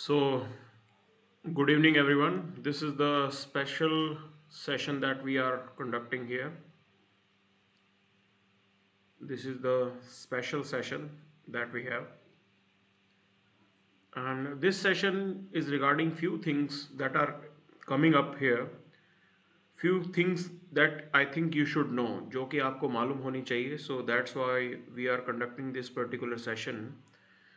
So, good evening, everyone. This is the special session that we are conducting here. This is the special session that we have. And this session is regarding few things that are coming up here. Few things that I think you should know, जो कि आपको मालूम होनी चाहिए. So that's why we are conducting this particular session.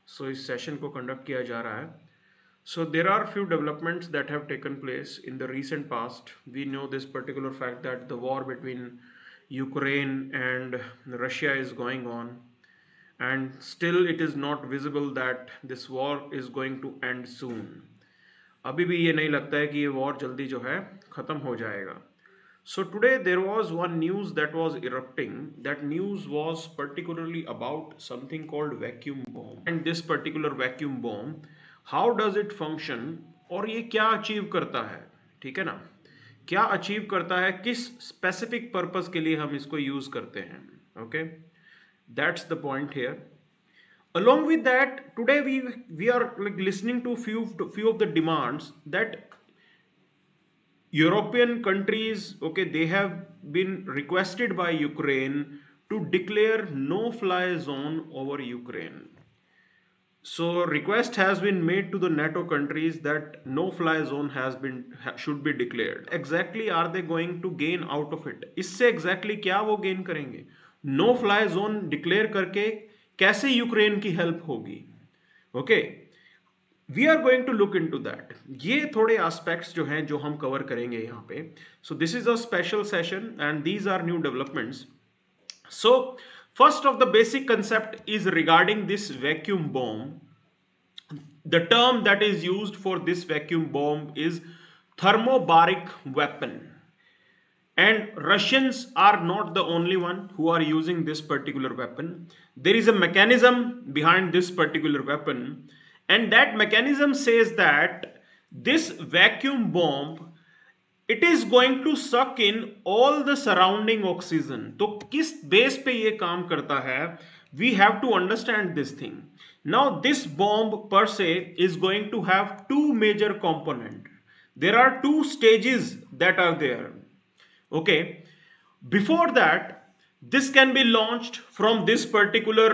So इस session को conduct किया जा रहा है. So there are few developments that have taken place in the recent past. We know this particular fact that the war between Ukraine and Russia is going on, and still it is not visible that this war is going to end soon. अभी भी ये नहीं लगता है कि ये war जल्दी जो है ख़त्म हो जाएगा. So today there was one news that was erupting. That news was particularly about something called vacuum bomb. And this particular vacuum bomb, how does it function और ये क्या अचीव करता है, ठीक है ना, क्या अचीव करता है, किस स्पेसिफिक पर्पस के लिए हम इसको यूज करते हैं. Okay, that's the point here. Along with that, today we are like listening to few of the demands that European countries, okay, they have been requested by Ukraine to declare no-fly zone over Ukraine. So request has been made to the NATO countries that no-fly zone should be declared. Exactly are they going to gain out of it? इससे exactly क्या वो gain करेंगे? No-fly zone declare करके कैसे Ukraine की help होगी? Okay, we are going to look into that. ये थोड़े aspects जो हैं जो हम cover करेंगे यहाँ पे. So this is a special session and these are new developments. So first of the basic concept is regarding this vacuum bomb. The term that is used for this vacuum bomb is thermobaric weapon. And Russians are not the only one who are using this particular weapon. There is a mechanism behind this particular weapon, and that mechanism says that this vacuum bomb, it is going to suck in all the surrounding oxygen. तो किस base पे ये काम करता है, we have to understand this thing. Now this bomb per se is going to have two major components. There are two stages that are there. Okay, before that, this can be launched from this particular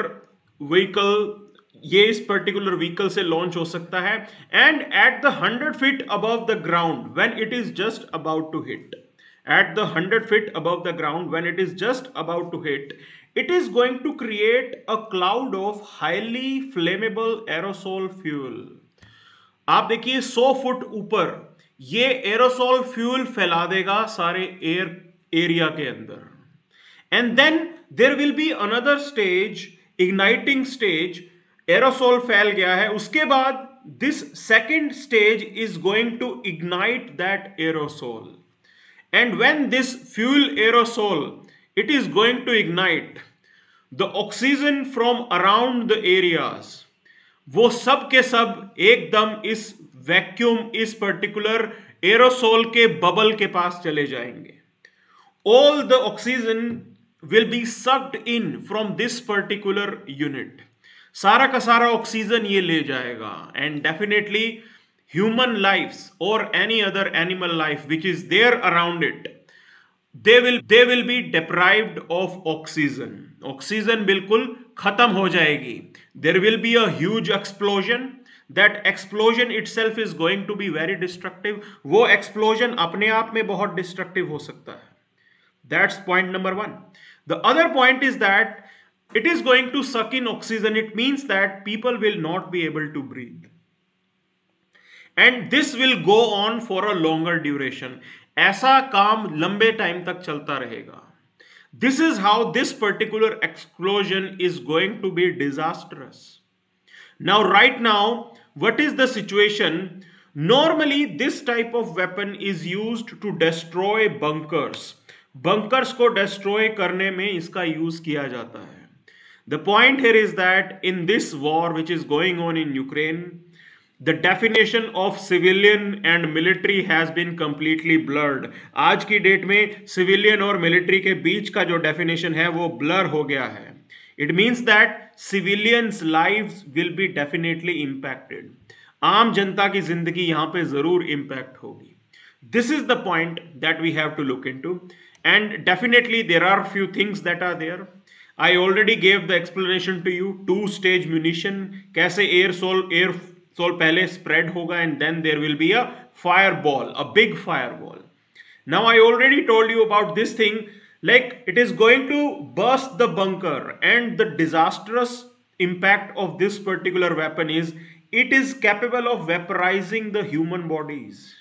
vehicle. ये इस particular vehicle से launch हो सकता है, and at the 100 feet above the ground when it is just about to hit, at the 100 feet above the ground when it is just about to hit, it is going to create a cloud of highly flammable aerosol fuel. आप देखिए 100 foot ऊपर ये aerosol fuel फैला देगा सारे air area के अंदर. And then there will be another stage, igniting stage. Aerosol फैल गया है, उसके बाद this second stage is going to ignite that aerosol. And when this fuel aerosol it is going to ignite, the oxygen from around the areas, वो सब के सब एकदम इस वैक्यूम, इस पर्टिकुलर एरोसोल के बबल के पास चले जाएंगे. All the oxygen will be sucked in from this particular unit. सारा का सारा ऑक्सीजन ये ले जाएगा. एंड डेफिनेटली ह्यूमन लाइफ्स और any other animal life which is there around it, they will be deprived of oxygen. Oxygen बिल्कुल खत्म हो जाएगी. There will be a huge explosion. That explosion itself is going to be very destructive. वो explosion अपने आप में बहुत destructive हो सकता है. That's point number one. The other point is that it is going to suck in oxygen. It means that people will not be able to breathe. And this will go on for a longer duration. ऐसा काम लंबे time तक चलता रहेगा. This is how this particular explosion is going to be disastrous. Now, right now, what is the situation? Normally, this type of weapon is used to destroy bunkers. Bunkers को destroy करने में इसका use किया जाता है. The point here is that in this war which is going on in Ukraine, the definition of civilian and military has been completely blurred. आज की date में civilian और military के बीच का जो definition है वो blur हो गया है. It means that civilians' lives will be definitely impacted. आम जनता की जिंदगी यहां पे जरूर इंपैक्ट होगी. This is the point that we have to look into, and definitely there are few things that are there. I already gave the explanation to you. Two stage munition, कैसे air soul पहले spread होगा and then there will be a fireball, a big fireball. Now I already told you about this thing, like it is going to burst the bunker, and the disastrous impact of this particular weapon is it is capable of vaporizing the human bodies.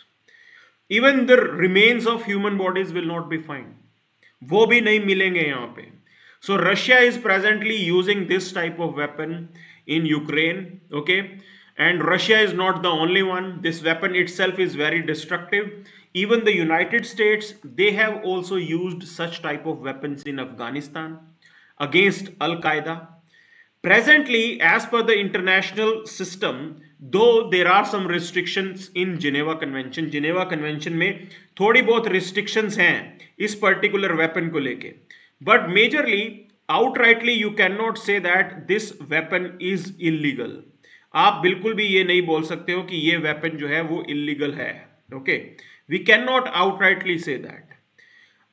Even the remains of human bodies will not be found. वो भी नहीं मिलेंगे यहाँ पे. So Russia is presently using this type of weapon in Ukraine, okay? And Russia is not the only one. This weapon itself is very destructive. Even the United States, they have also used such type of weapons in Afghanistan against Al-Qaeda. Presently, as per the international system, though there are some restrictions in Geneva Convention में थोड़ी बहुत restrictions हैं इस particular weapon को लेके, but majorly, outrightly you cannot say that this weapon is illegal. आप बिल्कुल भी ये नहीं बोल सकते हो कि ये weapon जो है वो illegal है, okay? We cannot outrightly say that.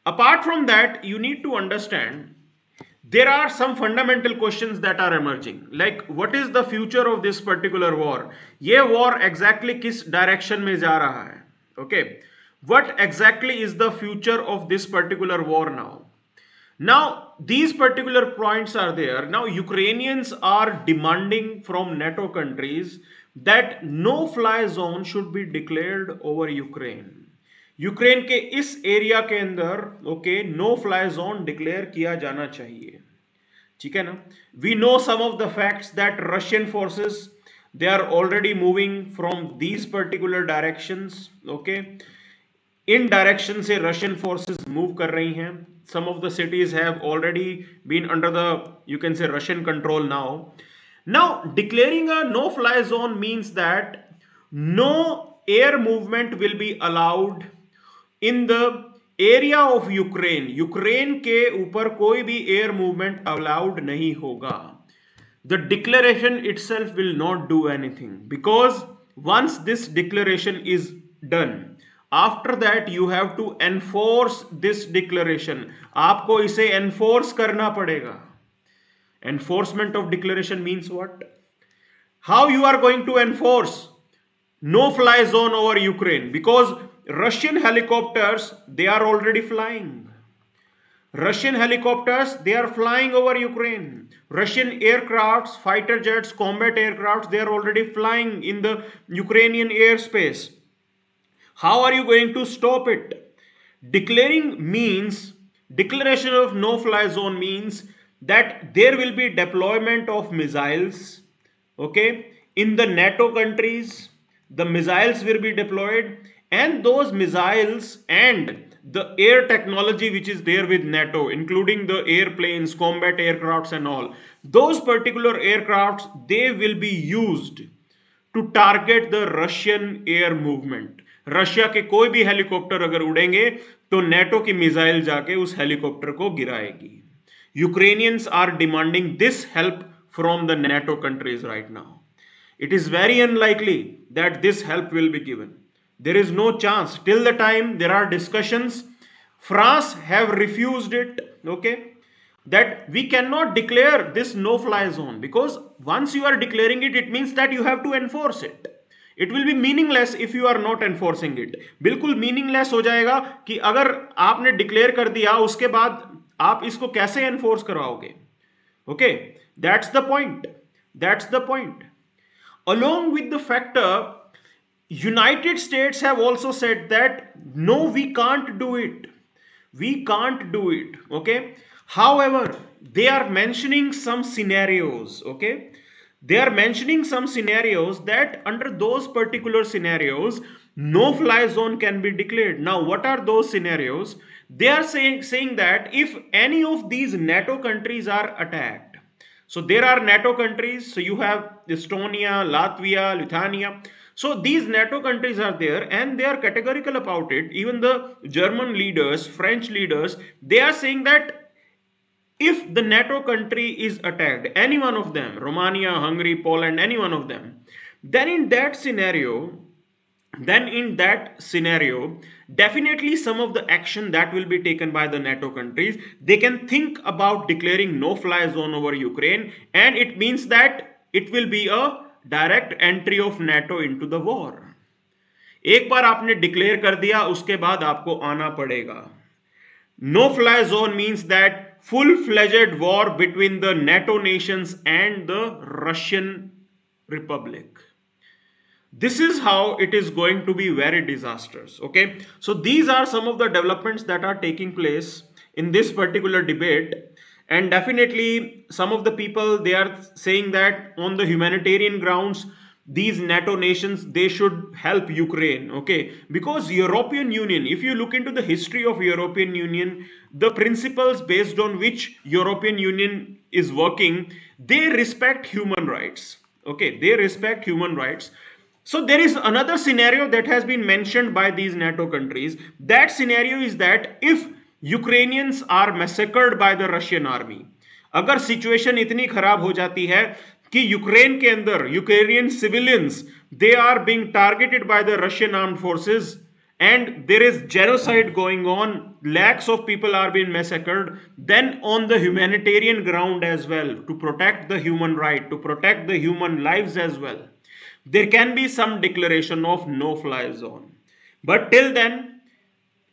Apart from that, you need to understand there are some fundamental questions that are emerging, like what is the future of this particular war? ये war exactly किस direction में जा रहा है? Okay, what exactly is the future of this particular war now? Now these particular points are there. Now Ukrainians are demanding from NATO countries that no fly zone should be declared over Ukraine. Ukraine के इस area के अंदर okay no fly zone declare किया जाना चाहिए. ठीक है ना. We know some of the facts that Russian forces they are already moving from these particular directions. Okay, इन डायरेक्शन से रशियन फोर्सेस मूव कर रही हैं. Some of the cities have already been under the you can say Russian control now. Now declaring a no fly zone means that no air movement will be allowed in the area of Ukraine. Ukraine के ऊपर कोई भी air movement allowed नहीं होगा. The declaration itself will not do anything because once this declaration is done, after that you have to enforce this declaration. आपको इसे enforce करना पड़ेगा. Enforcement of declaration means what? How you are going to enforce no fly zone over Ukraine? Because Russian helicopters, they are already flying. Russian helicopters, they are flying over Ukraine. Russian aircrafts, fighter jets, combat aircrafts, they are already flying in the Ukrainian airspace. How are you going to stop it? Declaration of no fly zone means that there will be deployment of missiles, okay, in the NATO countries. The missiles will be deployed, and those missiles and the air technology which is there with NATO, including the airplanes, combat aircrafts and all, those particular aircrafts, they will be used to target the Russian air movement. Russia के कोई भी helicopter अगर उड़ेंगे तो NATO की missile जाके उस helicopter को गिराएगी. Ukrainians are demanding this help from the NATO countries right now. It is very unlikely that this help will be given. There is no chance. Till the time there are discussions, France have refused it, okay, that we cannot declare this no-fly zone, because once you are declaring it, it means that you have to enforce it. It will be meaningless if you are not enforcing it. बिल्कुल meaningless हो जाएगा कि अगर आपने declare कर दिया उसके बाद आप इसको कैसे enforce करवाओगे? Okay, that's the point. That's the point. Along with the factor, United States have also said that no, we can't do it. We can't do it. Okay. However, they are mentioning some scenarios. Okay. They are mentioning some scenarios that under those particular scenarios, no fly zone can be declared. Now, what are those scenarios? They are saying that if any of these NATO countries are attacked, so there are NATO countries, so you have Estonia, Latvia, Lithuania. So these NATO countries are there and they are categorical about it. Even the German leaders, French leaders, they are saying that if the NATO country is attacked, any one of them, Romania, Hungary, Poland, any one of them, then in that scenario, then in that scenario, definitely some of the action that will be taken by the NATO countries, they can think about declaring no fly zone over Ukraine, and it means that it will be a direct entry of NATO into the war. एक बार आपने declare कर दिया, उसके बाद आपको आना पड़ेगा. No fly zone means that full-fledged war between the NATO nations and the Russian Republic. This is how it is going to be very disastrous. Okay, so these are some of the developments that are taking place in this particular debate, and definitely some of the people, they are saying that on the humanitarian grounds these NATO nations, they should help Ukraine. Okay, because European Union, if you look into the history of European Union, the principles based on which European Union is working, they respect human rights. Okay, they respect human rights. So there is another scenario that has been mentioned by these NATO countries. That scenario is that if Ukrainians are massacred by the Russian army, अगर situation इतनी खराब हो जाती है कि Ukraine के अंदर Ukrainian civilians they are being targeted by the Russian armed forces and there is genocide going on, lakhs of people are being massacred, then on the humanitarian ground as well, to protect the human right, to protect the human lives as well, there can be some declaration of no fly zone. But till then,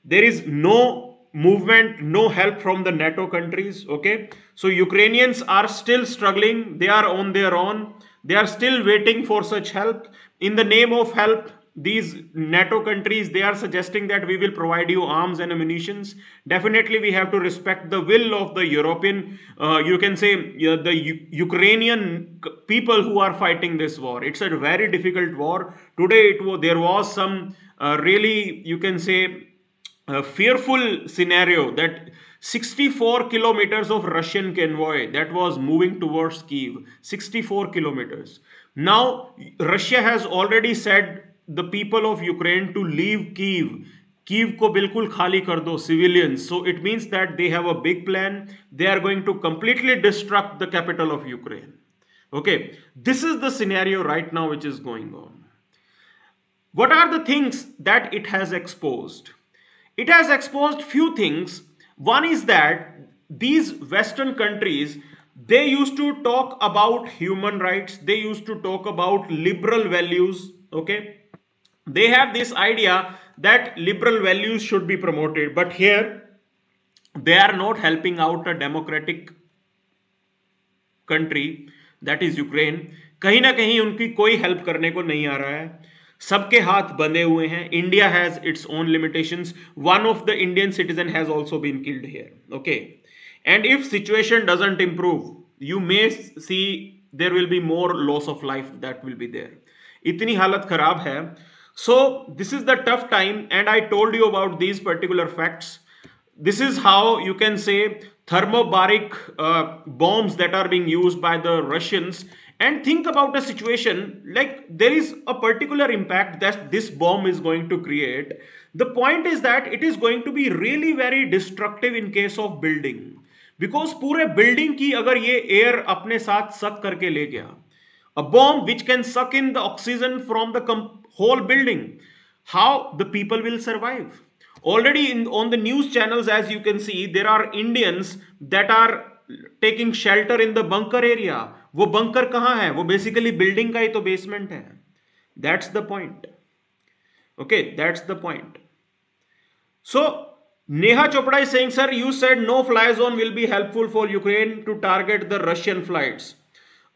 there is no movement, no help from the NATO countries. Okay, so Ukrainians are still struggling, they are on their own, they are still waiting for such help. In the name of help, these NATO countries, they are suggesting that we will provide you arms and ammunitions. Definitely we have to respect the will of the European, you can say, the Ukrainian people who are fighting this war. It's a very difficult war. Today there was some really, you can say, a fearful scenario that 64 kilometers of Russian convoy that was moving towards Kiev. 64 kilometers. Now Russia has already said the people of Ukraine to leave Kiev. Kiev ko bilkul khali kar do, civilians. So it means that they have a big plan. They are going to completely destruct the capital of Ukraine. Okay, this is the scenario right now which is going on. What are the things that it has exposed? It has exposed few things. One is that these Western countries, they used to talk about human rights, they used to talk about liberal values. Okay, they have this idea that liberal values should be promoted, but here they are not helping out a democratic country, that is Ukraine. कहीं ना कहीं उनकी कोई help करने को नहीं आ रहा है, सबके हाथ बंधे हुए हैं. India has its own limitations. One of the Indian citizen has also been killed here. Okay, and if situation doesn't improve, you may see there will be more loss of life that will be there. इतनी हालत खराब है. So this is the tough time, and I told you about these particular facts. This is how you can say thermobaric bombs that are being used by the Russians. And think about a situation like there is a particular impact that this bomb is going to create. The point is that it is going to be really very destructive in case of building, because पूरे building की अगर ये air अपने साथ suck करके ले गया, a bomb which can suck in the oxygen from the whole building, how the people will survive? Already on the news channels, as you can see, there are Indians that are taking shelter in the bunker area. वो bunker कहाँ है? वो basically building का ही तो basement है. That's the point. Okay, that's the point. So Neha Chopra is saying, sir, you said no fly zone will be helpful for Ukraine to target the Russian flights.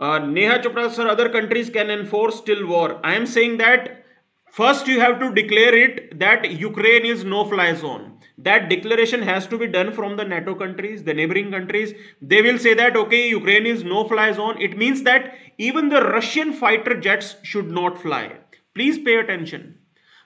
Neha Chopra, sir, other countries can enforce till war. I am saying that first you have to declare it that Ukraine is no fly zone. That declaration has to be done from the NATO countries, the neighboring countries. They will say that, okay, Ukraine is no fly zone. It means that even the Russian fighter jets should not fly. Please pay attention.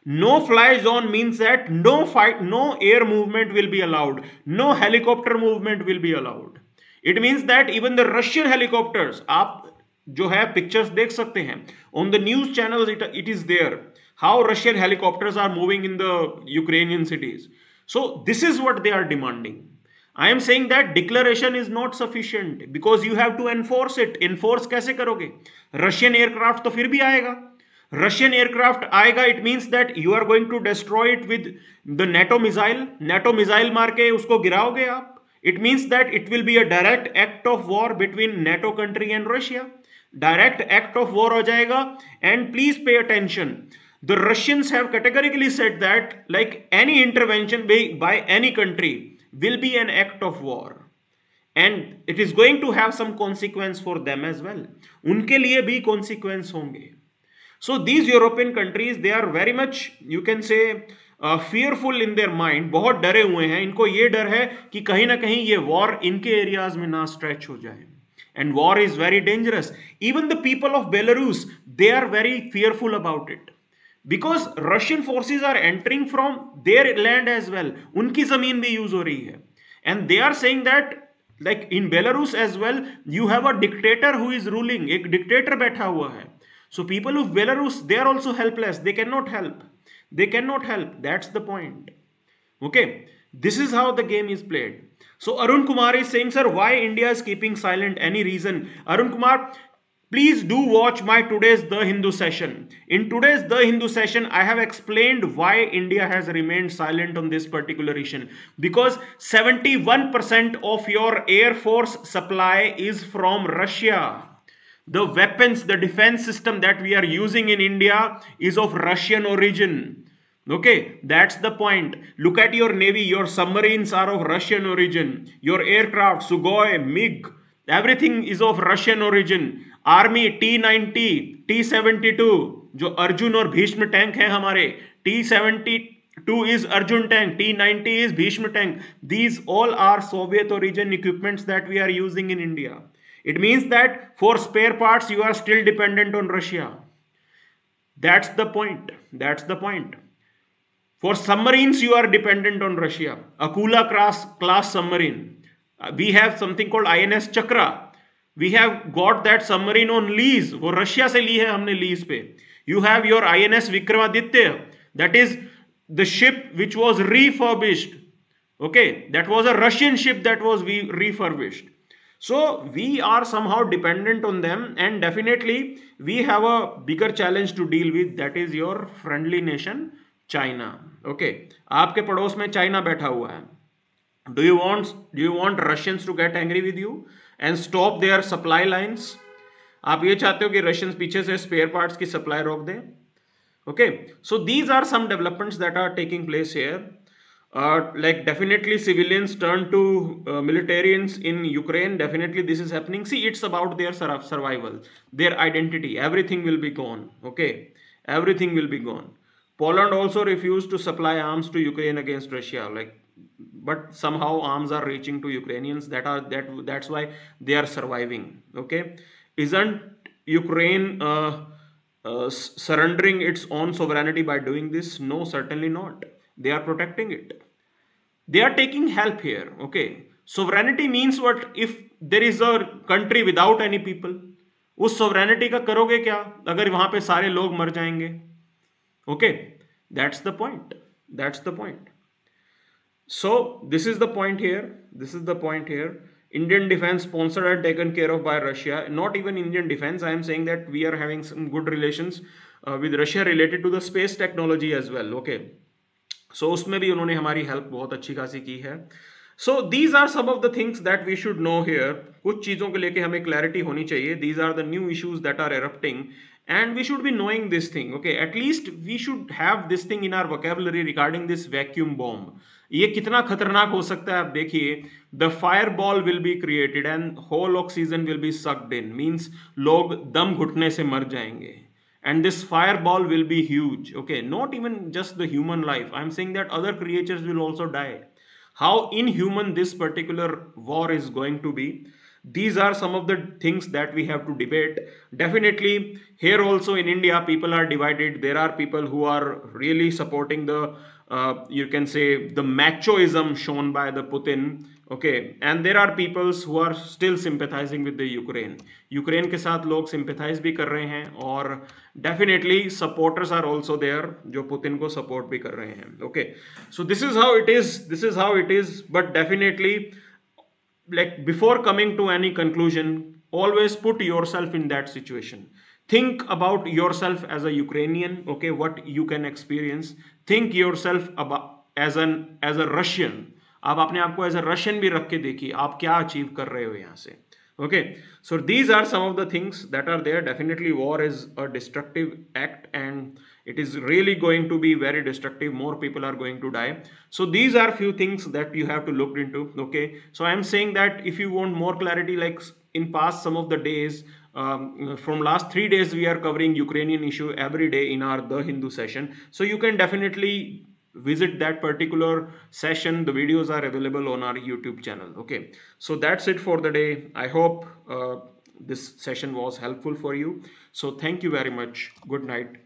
No fly zone means that no air movement will be allowed. No helicopter movement will be allowed. It means that even the Russian helicopters, आप जो है pictures देख सकते हैं on the news channels, it is there how Russian helicopters are moving in the Ukrainian cities. So this is what they are demanding. I am saying that declaration is not sufficient because you have to enforce it. Enforce कैसे करोगे? Russian aircraft तो फिर भी आएगा. Russian aircraft आएगा, it means that you are going to destroy it with the NATO missile मार के उसको गिराओगे आप. It means that it will be a direct act of war between NATO country and Russia. Direct act of war हो जाएगा. And please pay attention, the Russians have categorically said that like any intervention by any country will be an act of war, and it is going to have some consequence for them as well. उनके लिए भी consequence होंगे. So these European countries, they are very much, you can say, fearful in their mind. बहुत डरे हुए हैं. इनको ये डर है कि कहीं ना कहीं ये war इनके एरियाज में ना stretch हो जाए. And war is very dangerous. Even the people of Belarus, they are very fearful about it. Because Russian forces are entering from their land as well. उनकी जमीन भी यूज हो रही है. And they are saying that like in Belarus as well, you have a dictator who is ruling. एक dictator बैठा हुआ है. So people of Belarus, they are also helpless. They cannot help. They cannot help. That's the point. Okay. This is how the game is played. So Arun Kumar is saying, sir, why India is keeping silent? Any reason? Arun Kumar, please do watch my today's The Hindu session. In today's The Hindu session, I have explained why India has remained silent on this particular issue. Because 71% of your air force supply is from Russia. The weapons, the defense system that we are using in India is of Russian origin. Okay, that's the point. Look at your navy, your submarines are of Russian origin. Your aircraft, Sukhoi, MiG, everything is of Russian origin. Army T-90, T-72 जो अर्जुन और Bhishma tank हैं हमारे, T-72 is Arjun tank, T-90 is Bhishma tank. These all are Soviet origin equipments that we are using in India. It means that for spare parts you are still dependent on Russia. That's the point. That's the point. For submarines you are dependent on Russia. Akula class submarine. We have something called INS Chakra. We have got that submarine on lease. वो Russia से ली है हमने lease पे. You have your INS Vikramaditya. That is the ship which was refurbished. Okay, that was a Russian ship that was refurbished. So we are somehow dependent on them, and definitely we have a bigger challenge to deal with. That is your friendly nation, China. Okay, आपके पड़ोस में China बैठा हुआ है. Do you want Russians to get angry with you and stop their supply lines? आप ये चाहते हो कि Russians पीछे से spare parts की supply रोक दें? Okay, so these are some developments that are taking place here. Like definitely civilians turn to militarians in Ukraine. Definitely this is happening. See, it's about their survival, their identity. Everything will be gone. Okay, everything will be gone. Poland also refused to supply arms to Ukraine against Russia. Like, but somehow arms are reaching to Ukrainians. That's why they are surviving. Okay, isn't Ukraine surrendering its own sovereignty by doing this? No, certainly not. They are protecting it. They are taking help here. Okay, sovereignty means what? If there is a country without any people, उस sovereignty का करोगे क्या अगर वहां पे सारे लोग मर जाएंगे? Okay, that's the point. That's the point. So this is the point here. This is the point here. Indian defense sponsored and taken care of by Russia. Not even Indian defense. I am saying that we are having some good relations with Russia related to the space technology as well. Okay. So उसमें भी उन्होंने हमारी help बहुत अच्छी खासी की है. So these are some of the things that we should know here. कुछ चीज़ों को लेके हमें clarity होनी चाहिए. These are the new issues that are erupting. And we should be knowing this thing. Okay, at least we should have this thing in our vocabulary regarding this vacuum bomb. ये कितना खतरनाक हो सकता है आप देखिए. The fireball will be created and whole oxygen will be sucked in. Means लोग दम घुटने से मर जाएंगे. And this fireball will be huge. Okay, not even just the human life. I'm saying that other creatures will also die. How inhuman this particular war is going to be. These are some of the things that we have to debate. Definitely here also in India people are divided. There are people who are really supporting the you can say the machoism shown by the Putin. Okay, and there are peoples who are still sympathizing with the Ukraine. Ukraine के साथ लोग sympathize भी कर रहे हैं और definitely supporters are also there जो Putin को support भी कर रहे हैं. Okay, so this is how it is. This is how it is. But definitely, like before coming to any conclusion, always put yourself in that situation. think about yourself as a Ukrainian, okay, what you can experience. Think yourself about as a Russian. आप अपने आप को as a Russian भी रख के देखिए आप क्या अचीव कर रहे हो यहाँ से. Okay, so these are some of the things that are there. Definitely war is a destructive act and it is really going to be very destructive. More people are going to die. So these are few things that you have to look into. Okay, so I am saying that if you want more clarity, like in past some of the days, from last 3 days we are covering Ukrainian issue every day in our The Hindu session. So you can definitely visit that particular session. The videos are available on our YouTube channel. Okay, so that's it for the day. I hope this session was helpful for you. So thank you very much. Good night.